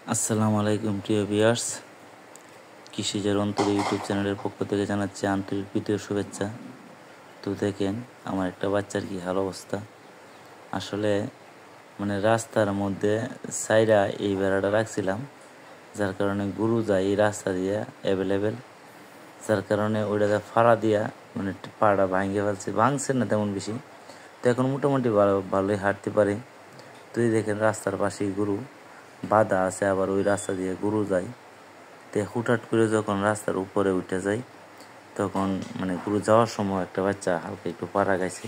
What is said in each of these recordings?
আসসালামু আলাইকুম প্রিয় ভিউয়ার্স, কৃষিজের অন্তরে ইউটিউব চ্যানেলের পক্ষ থেকে জানাচ্ছি আন্তরিক প্রীতি ও শুভেচ্ছা। তো দেখেন আমার একটা বাচ্চার কি হাল অবস্থা। আসলে রাস্তার মধ্যে সাইরা এই বেড়াটা রাখছিলাম, যার কারণে গরু যায় এই রাস্তা দিয়ে অ্যাভেলেবেল, যার কারণে ওইটাতে ফাড়া দিয়া পাড়া ভাঙছে না তেমন বেশি। তো এখন মোটামুটি ভালোই হাঁটতে পারে। তুই দেখেন রাস্তার পাশেই গরু বাঁধা আছে, আবার ওই রাস্তা দিয়ে গরু যায়। তো হুটহাট করে যখন রাস্তার উপরে উঠে যায় তখন গরু যাওয়ার সময় একটা বাচ্চা হালকা একটু পাড়া গেছে।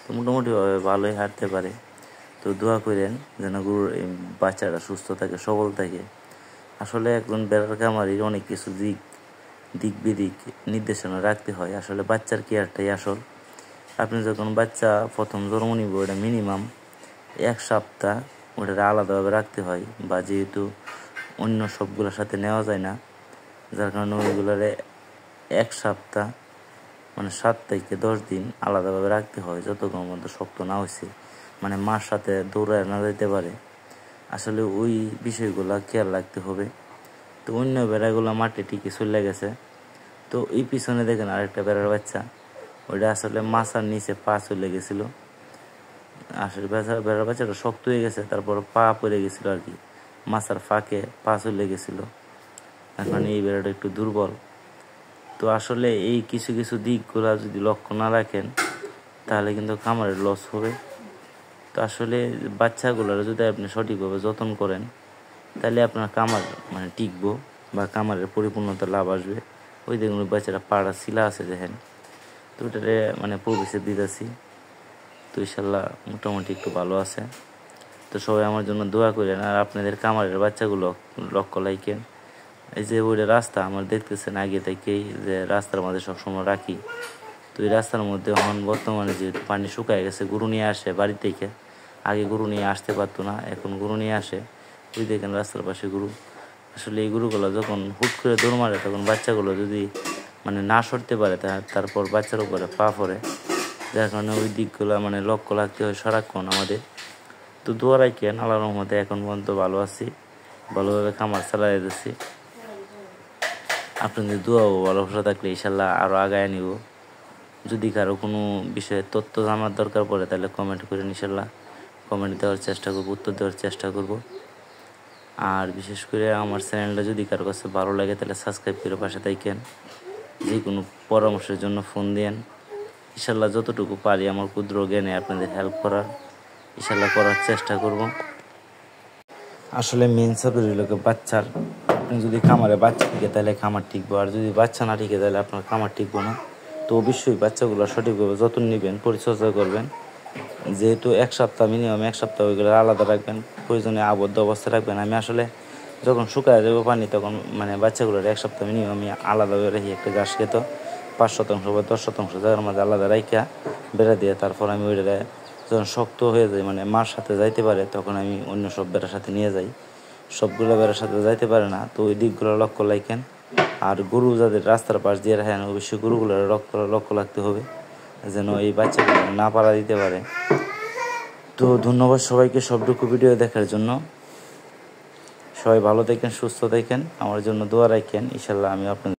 তো মোটামুটিভাবে ভালোই হাঁটতে পারে। তো দোয়া করেন যেন গরুর এই বাচ্চাটা সুস্থ থাকে, সবল থাকে। আসলে একজন বেড়ার খামারির অনেক কিছু দিক বিদিক নির্দেশনা রাখতে হয়। আসলে বাচ্চার কেয়ারটাই আসল। আপনি যখন বাচ্চা প্রথম জন্ম নিব, ওটা মিনিমাম 1 সপ্তাহ ওটা আলাদাভাবে রাখতে হয়, বা যেহেতু অন্য সবগুলোর সাথে নেওয়া যায় না, যার কারণে ওইগুলোরে 1 সপ্তাহ 7 থেকে 10 দিন আলাদাভাবে রাখতে হয়, যতক্ষণ পর্যন্ত শক্ত না হয়েছে, মার সাথে দৌড়ায় না যেতে পারে। আসলে ওই বিষয়গুলো খেয়াল রাখতে হবে। তো অন্য বেড়াগুলো মাঠে ঠিকই চলে গেছে। তো এই পিছনে দেখেন আরেকটা বেড়ার বাচ্চা, ওইটা আসলে মাছার নিচে পা চলে গেছিলো। আসলে বেড়ার বাচ্চাটা শক্ত হয়ে গেছে, তারপর পা পড়ে গেছিলো আর কি, মাছার ফাঁকে পা চলে গেছিলো। এখন এই বেড়াটা একটু দুর্বল। তো আসলে এই কিছু কিছু দিকগুলা যদি লক্ষ্য না রাখেন তাহলে কিন্তু খামারের লস হবে। তো আসলে বাচ্চাগুলোর যদি আপনি সঠিকভাবে যত্ন করেন তাহলে আপনার খামার টিকবো, বা খামারের পরিপূর্ণতা লাভ আসবে। ওই দেখুন ওই বাচ্চারা পাড়া শিলা আছে দেখেন। তো ওটারে প্রবেশে দিতেছি। তো ইনশাল্লাহ মোটামুটি একটু ভালো আছে। তো সবাই আমার জন্য দোয়া করেন, আর আপনাদের খামারের বাচ্চাগুলো লক্ষ্য রাখেন। এই যে ওইটা রাস্তা আমার দেখতেছেন আগে থেকেই, যে রাস্তার মধ্যে সবসময় রাখি। তো এই রাস্তার মধ্যে এখন বর্তমানে যেহেতু পানি শুকায় গেছে, গরু নিয়ে আসে বাড়ি থেকে। আগে গরু নিয়ে আসতে পারতো না, এখন গরু নিয়ে আসে। ওই দেখেন রাস্তার পাশে গরু। আসলে এই গরুগুলো যখন হুট করে দৌড় মারে তখন বাচ্চাগুলো যদি না সরতে পারে, তারপর বাচ্চার উপরে পা পড়ে, যার কারণে ওই দিকগুলো লক্ষ্য রাখতে হয় সারাক্ষণ আমাদের। তো দোয়া রাখেন, আল্লাহর রহমতে এখন পর্যন্ত ভালো আছি, ভালোভাবে খামার চালাই দিচ্ছি। আপনাদের দোয়া ও ভালোবাসা থাকলে ইনশাল্লাহ আরও আগায় নিব। যদি কারো কোনো বিষয়ে তথ্য জানার দরকার পড়ে তাহলে কমেন্ট করে ইনশাল্লাহ কমেন্ট দেওয়ার চেষ্টা করবো, উত্তর দেওয়ার চেষ্টা করব। আর বিশেষ করে আমার চ্যানেলটা যদি কারো কাছে ভালো লাগে তাহলে সাবস্ক্রাইব করে পাশে থাকেন। যে কোনো পরামর্শের জন্য ফোন দেন। ইনশাল্লাহ যতটুকু পারি আমার ক্ষুদ্র জ্ঞানে আপনাদের হেল্প করার ইনশাল্লাহ করার চেষ্টা করব। আসলে মেন সাবজেক্ট হলো বাচ্চার, আপনি যদি খামারে বাচ্চা টিকে তাহলে খামার টিকবো, আর যদি বাচ্চা না টিকে তাহলে আপনার খামার টিকবো না। তো অবশ্যই বাচ্চাগুলো সঠিকভাবে যত্ন নেবেন, পরিচর্যা করবেন। যেহেতু 1 সপ্তাহ মিনিমাম 1 সপ্তাহ ওইগুলো আলাদা রাখবেন, প্রয়োজনে আবদ্ধ অবস্থায় রাখবেন। আমি আসলে যখন শুকায় যাবো পানি তখন বাচ্চাগুলোর 1 সপ্তাহ মিনিমাম আমি আলাদাভাবে রেখে একটা ঘাস খেত 5% বা 10% জায়গার মাঝে আলাদা রাইখা বেড়া দিয়ে, তারপর আমি ওইটা যখন শক্ত হয়ে যায় মার সাথে যাইতে পারে তখন আমি অন্য সব বেড়ার সাথে নিয়ে যাই। সবগুলো বেড়ার সাথে যাইতে পারে না, তো ওই দিকগুলো লক্ষ্য রাখেন। আর গরু যাদের রাস্তার পাশ দিয়ে রাখেন অবশ্যই গরুগুলোর লক্ষ্য রাখতে হবে যেন এই বাচ্চাগুলো না পাড়া দিতে পারে। তো ধন্যবাদ সবাইকে সবটুকু ভিডিও দেখার জন্য। সবাই ভালো থাকেন, সুস্থ থাকেন, আমার জন্য দোয়া রাখেন। ইনশাল্লাহ আমি আপনাদের